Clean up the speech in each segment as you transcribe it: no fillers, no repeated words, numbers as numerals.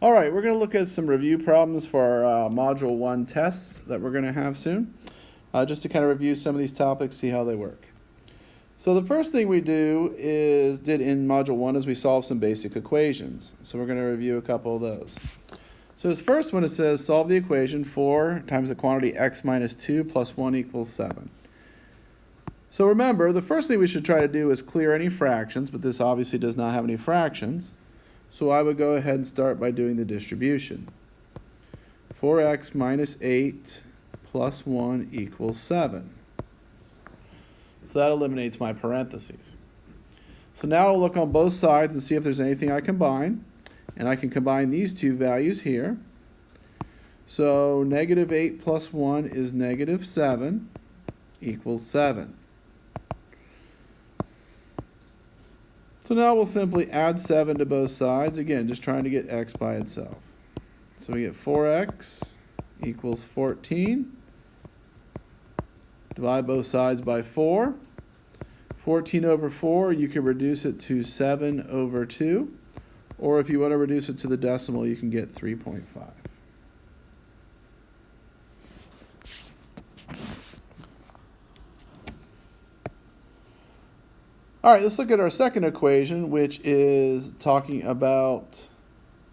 All right, we're going to look at some review problems for our Module 1 tests that we're going to have soon, just to kind of review some of these topics, see how they work. So the first thing we did in Module 1 is we solve some basic equations. So we're going to review a couple of those. So this first one, it says solve the equation 4 times the quantity x minus 2 plus 1 equals 7. So remember, the first thing we should try to do is clear any fractions, but this obviously does not have any fractions. So I would go ahead and start by doing the distribution. 4x minus 8 plus 1 equals 7. So that eliminates my parentheses. So now I'll look on both sides and see if there's anything I combine. And I can combine these two values here. So negative 8 plus 1 is negative 7 equals 7. So now we'll simply add 7 to both sides. Again, just trying to get x by itself. So we get 4x equals 14. Divide both sides by 4. 14 over 4, you can reduce it to 7 over 2. Or if you want to reduce it to the decimal, you can get 3.5. All right, let's look at our second equation, which is talking about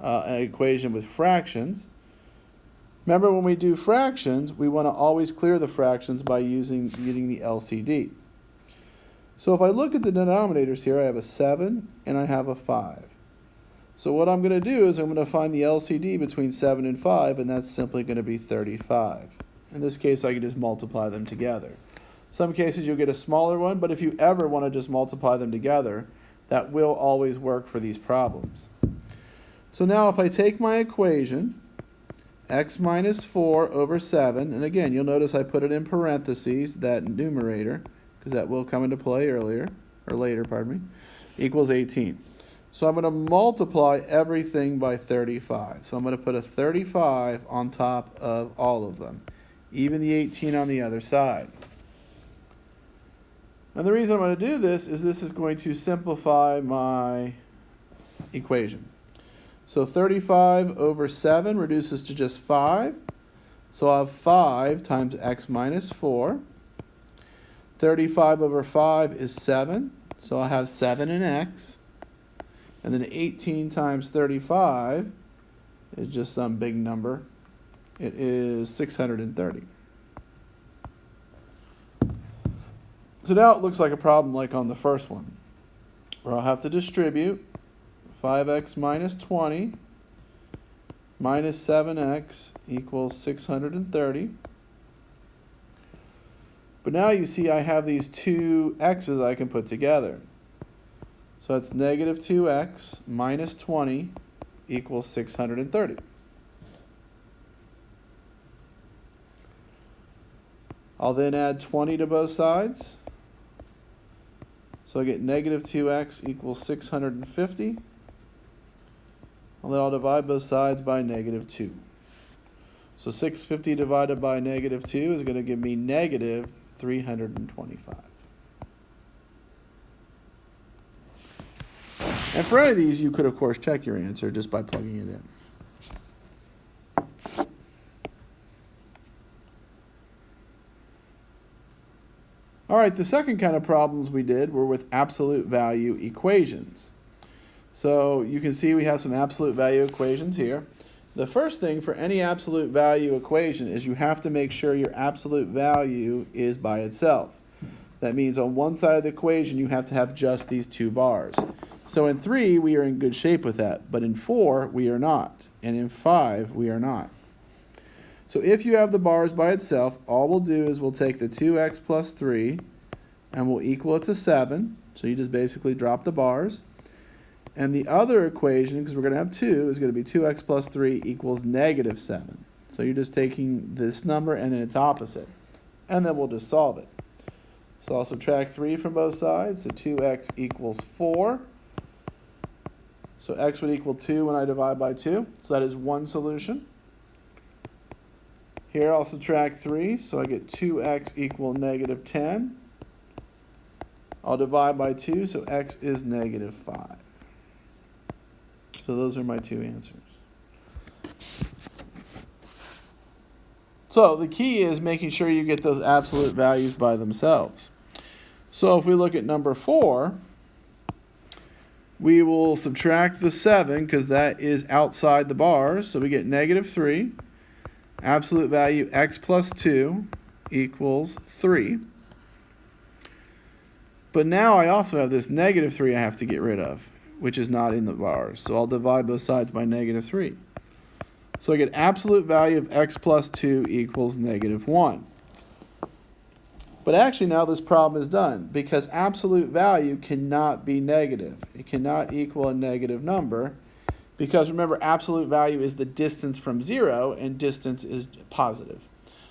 an equation with fractions. Remember, when we do fractions, we want to always clear the fractions by using the LCD. So if I look at the denominators here, I have a 7 and I have a 5. So what I'm going to do is I'm going to find the LCD between 7 and 5, and that's simply going to be 35. In this case, I can just multiply them together. Some cases you'll get a smaller one, but if you ever want to just multiply them together, that will always work for these problems. So now if I take my equation, x minus 4 over 7, and again, you'll notice I put it in parentheses, that numerator, because that will come into play later, equals 18. So I'm going to multiply everything by 35. So I'm going to put a 35 on top of all of them, even the 18 on the other side. And the reason I'm going to do this is going to simplify my equation. So 35 over 7 reduces to just 5. So I'll have 5 times x minus 4. 35 over 5 is 7. So I have 7 in x. And then 18 times 35 is just some big number. It is 630. So now it looks like a problem like on the first one, where I'll have to distribute 5x minus 20 minus 7x equals 630. But now you see I have these two x's I can put together. So that's negative 2x minus 20 equals 630. I'll then add 20 to both sides. So I get negative 2x equals 650. And then I'll divide both sides by negative 2. So 650 divided by negative 2 is going to give me negative 325. And for any of these, you could, of course, check your answer just by plugging it in. All right, the second kind of problems we did were with absolute value equations. So you can see we have some absolute value equations here. The first thing for any absolute value equation is you have to make sure your absolute value is by itself. That means on one side of the equation, you have to have just these two bars. So in 3, we are in good shape with that, but in 4, we are not, and in 5, we are not. So if you have the bars by itself, all we'll do is we'll take the 2x plus 3 and we'll equal it to 7. So you just basically drop the bars. And the other equation, because we're going to have 2, is going to be 2x plus 3 equals negative 7. So you're just taking this number and then its opposite. And then we'll just solve it. So I'll subtract 3 from both sides. So 2x equals 4. So x would equal 2 when I divide by 2. So that is one solution. Here I'll subtract 3, so I get 2x equal negative 10. I'll divide by 2, so x is negative 5. So those are my two answers. So the key is making sure you get those absolute values by themselves. So if we look at number 4, we will subtract the 7 because that is outside the bars. So we get -3. Absolute value x plus 2 equals 3. But now I also have this -3 I have to get rid of, which is not in the bars. So I'll divide both sides by -3. So I get absolute value of x plus 2 equals -1. But actually now this problem is done because absolute value cannot be negative. It cannot equal a negative number because remember absolute value is the distance from 0 and distance is positive.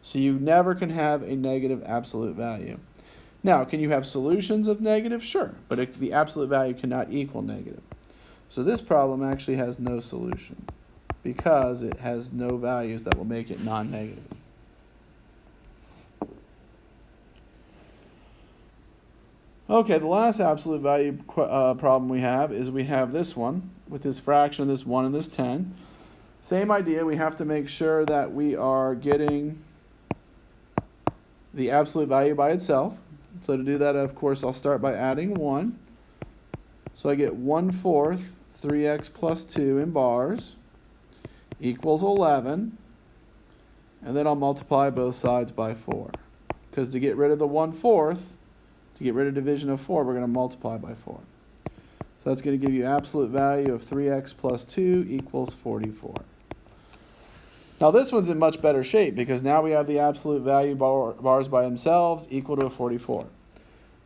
So you never can have a negative absolute value. Now, can you have solutions of negative? Sure, but the absolute value cannot equal negative. So this problem actually has no solution because it has no values that will make it non-negative. Okay, the last absolute value problem we have is we have this one with this fraction, this 1 and this 10. Same idea, we have to make sure that we are getting the absolute value by itself. So to do that, of course, I'll start by adding 1. So I get 1/4 3x plus 2 in bars equals 11. And then I'll multiply both sides by 4. Because to get rid of the 1/4, to get rid of division of 4, we're going to multiply by 4. So that's going to give you absolute value of 3x plus 2 equals 44. Now this one's in much better shape because now we have the absolute value bars by themselves equal to a 44.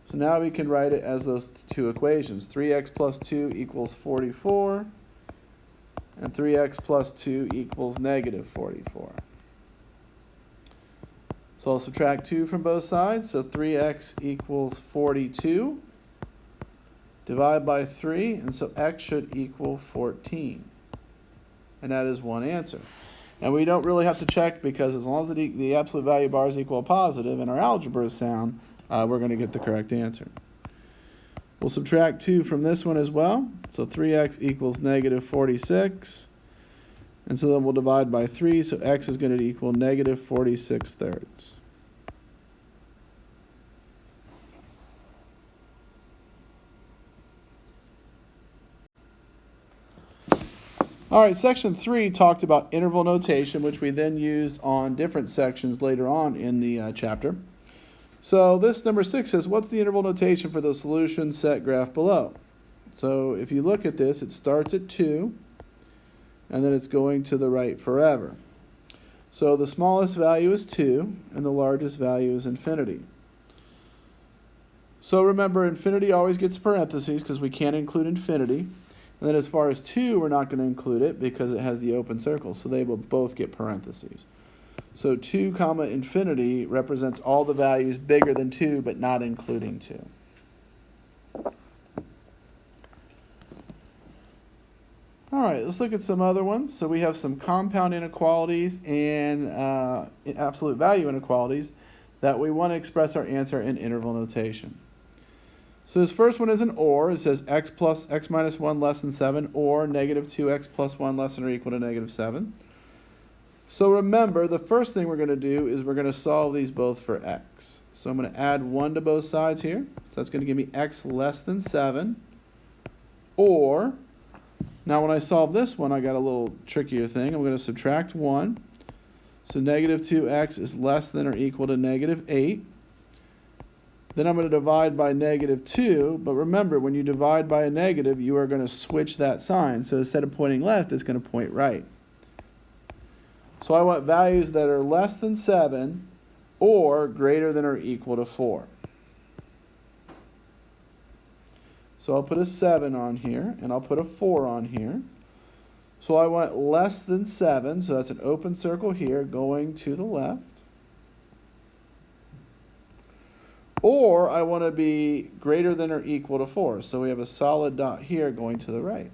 So now we can write it as those two equations. 3x plus 2 equals 44 and 3x plus 2 equals -44. So I'll subtract 2 from both sides. So 3x equals 42. Divide by 3, and so x should equal 14. And that is one answer. And we don't really have to check because as long as the absolute value bars equal a positive and our algebra is sound, we're going to get the correct answer. We'll subtract 2 from this one as well. So 3x equals -46. And so then we'll divide by 3, so x is going to equal -46/3. All right, section 3 talked about interval notation, which we then used on different sections later on in the chapter. So this number 6 says, what's the interval notation for the solution set graph below? So if you look at this, it starts at 2, and then it's going to the right forever. So the smallest value is 2, and the largest value is infinity. So remember, infinity always gets parentheses because we can't include infinity. And then as far as 2, we're not going to include it because it has the open circle, so they will both get parentheses. So 2 comma infinity represents all the values bigger than 2 but not including 2. All right, let's look at some other ones. So we have some compound inequalities and absolute value inequalities that we want to express our answer in interval notation. So this first one is an OR. It says x minus 1 less than 7 or -2x plus 1 less than or equal to -7. So remember, the first thing we're going to do is we're going to solve these both for x. So I'm going to add 1 to both sides here. So that's going to give me x less than 7. Or, now when I solve this one, I got a little trickier thing. I'm going to subtract 1. So -2x is less than or equal to -8. Then I'm going to divide by -2, but remember, when you divide by a negative, you are going to switch that sign. So instead of pointing left, it's going to point right. So I want values that are less than 7 or greater than or equal to 4. So I'll put a 7 on here, and I'll put a 4 on here. So I want less than 7, so that's an open circle here going to the left. Or I want to be greater than or equal to 4. So we have a solid dot here going to the right.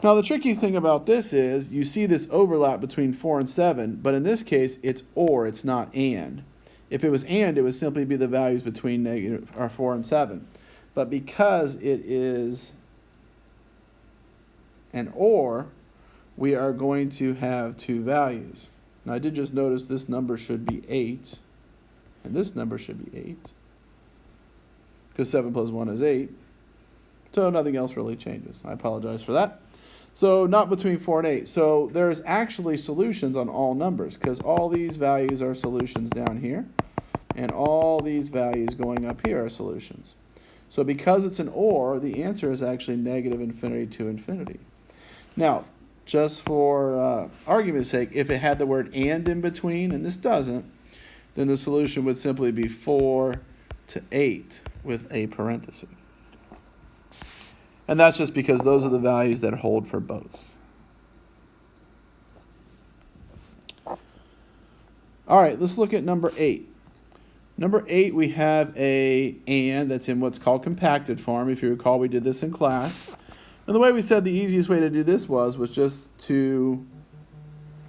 Now the tricky thing about this is you see this overlap between 4 and 7, but in this case it's or, it's not and. If it was and, it would simply be the values between 4 and 7. But because it is an or, we are going to have two values. Now I did just notice this number should be 8, and this number should be 8, because 7 plus 1 is 8. So nothing else really changes. I apologize for that. So not between 4 and 8. So there's actually solutions on all numbers, because all these values are solutions down here, and all these values going up here are solutions. So because it's an OR, the answer is actually negative infinity to infinity. Now, just for argument's sake, if it had the word and in between, and this doesn't, then the solution would simply be 4 to 8 with a parenthesis. And that's just because those are the values that hold for both. All right, let's look at number 8. Number 8, we have a and that's in what's called compacted form. If you recall, we did this in class. And the way we said the easiest way to do this was just to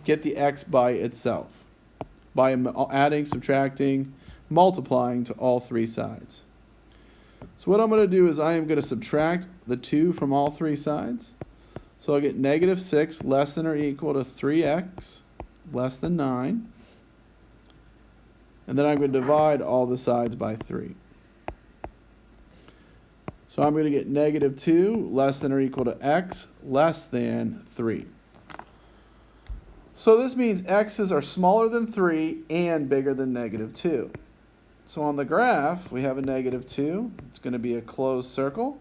get the x by itself, by adding, subtracting, multiplying to all three sides. So what I'm going to do is I am going to subtract the 2 from all three sides. So I'll get negative 6 less than or equal to 3x less than 9. And then I'm going to divide all the sides by 3. So I'm going to get negative 2 less than or equal to x less than 3. So this means x's are smaller than 3 and bigger than negative 2. So on the graph, we have a negative 2. It's going to be a closed circle.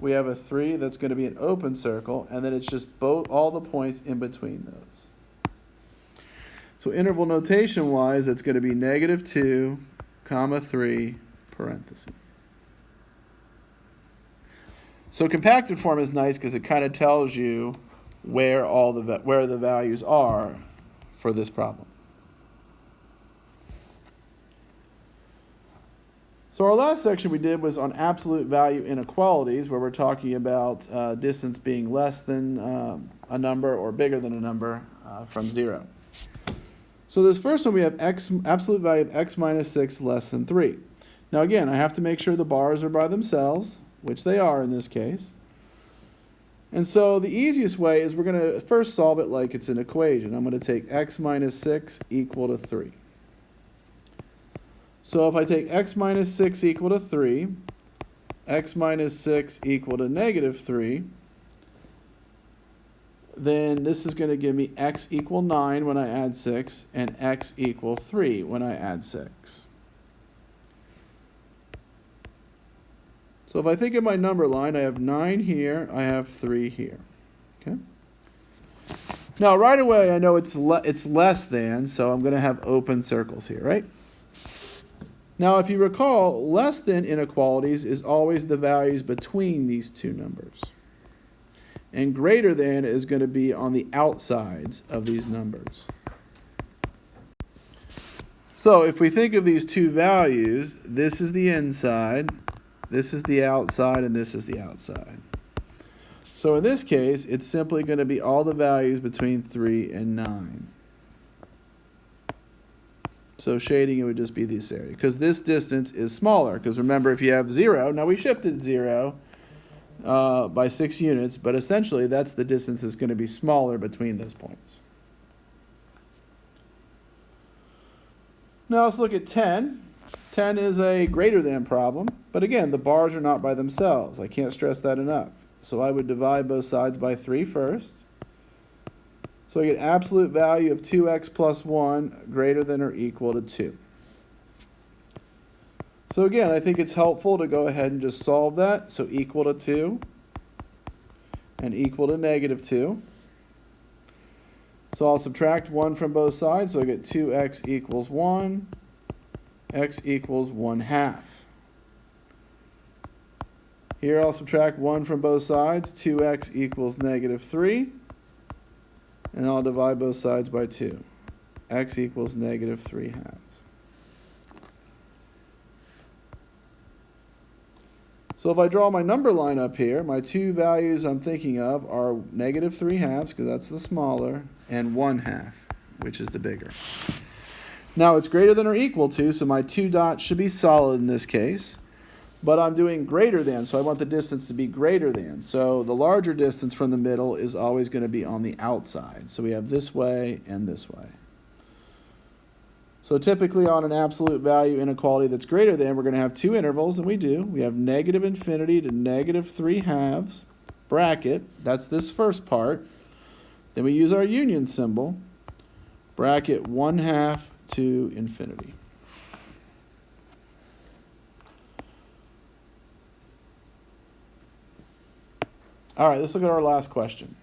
We have a 3 that's going to be an open circle. And then it's just all the points in between those. So interval notation-wise, it's going to be negative 2, comma 3, parentheses. So compacted form is nice because it kind of tells you where the values are for this problem. So our last section we did was on absolute value inequalities, where we're talking about distance being less than a number or bigger than a number from 0. So this first one we have absolute value of x minus 6 less than 3. Now again, I have to make sure the bars are by themselves, which they are in this case. And so the easiest way is we're going to first solve it like it's an equation. I'm going to take x minus 6 equal to 3. So if I take x minus 6 equal to 3, x minus 6 equal to negative 3, then this is going to give me x equal 9 when I add 6, and x equal 3 when I add 6. So if I think of my number line, I have 9 here, I have 3 here. Okay. Now right away I know it's less than, so I'm going to have open circles here, right? Now if you recall, less than inequalities is always the values between these two numbers. And greater than is going to be on the outsides of these numbers. So if we think of these two values, this is the inside, this is the outside, and this is the outside. So in this case, it's simply going to be all the values between 3 and 9. So shading, it would just be this area, because this distance is smaller. Because remember, if you have 0, now we shifted 0, by 6 units, but essentially that's the distance that's going to be smaller between those points. Now let's look at 10. 10 is a greater than problem, but again, the bars are not by themselves. I can't stress that enough. So I would divide both sides by 3 first. So I get absolute value of 2x plus 1 greater than or equal to 2. So again, I think it's helpful to go ahead and just solve that. So equal to 2 and equal to negative 2. So I'll subtract 1 from both sides. So I get 2x equals 1, x equals 1/2. Here I'll subtract 1 from both sides. 2x equals negative 3. And I'll divide both sides by 2. X equals negative 3/2. So if I draw my number line up here, my two values I'm thinking of are negative 3/2, because that's the smaller, and 1/2, which is the bigger. Now it's greater than or equal to, so my two dots should be solid in this case. but I'm doing greater than, so I want the distance to be greater than. So the larger distance from the middle is always going to be on the outside. So we have this way and this way. So typically on an absolute value inequality that's greater than, we're going to have two intervals, and we do. We have negative infinity to negative 3/2, bracket, that's this first part. Then we use our union symbol, bracket 1/2 to infinity. All right, let's look at our last question.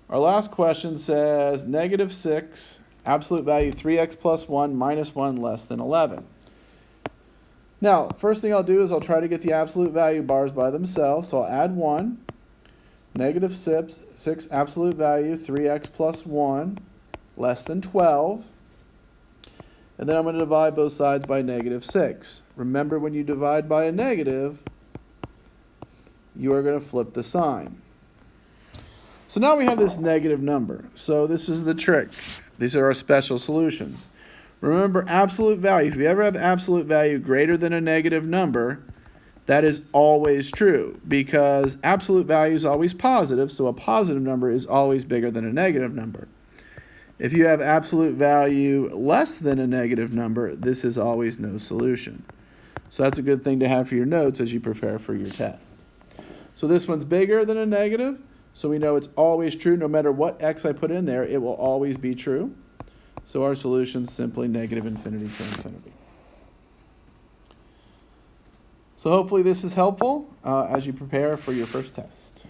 Our last question says -6, absolute value 3x plus 1 minus 1 less than 11. Now, first thing I'll do is I'll try to get the absolute value bars by themselves. So I'll add 1, -6 absolute value 3x plus 1 less than 12. And then I'm going to divide both sides by -6. Remember, when you divide by a negative, you are going to flip the sign. So now we have this negative number. So this is the trick. These are our special solutions. Remember, absolute value. If you ever have absolute value greater than a negative number, that is always true, because absolute value is always positive, so a positive number is always bigger than a negative number. If you have absolute value less than a negative number, this is always no solution. So that's a good thing to have for your notes as you prepare for your test. So this one's bigger than a negative, so we know it's always true. No matter what x I put in there, it will always be true. So our solution is simply negative infinity to infinity. So hopefully this is helpful as you prepare for your first test.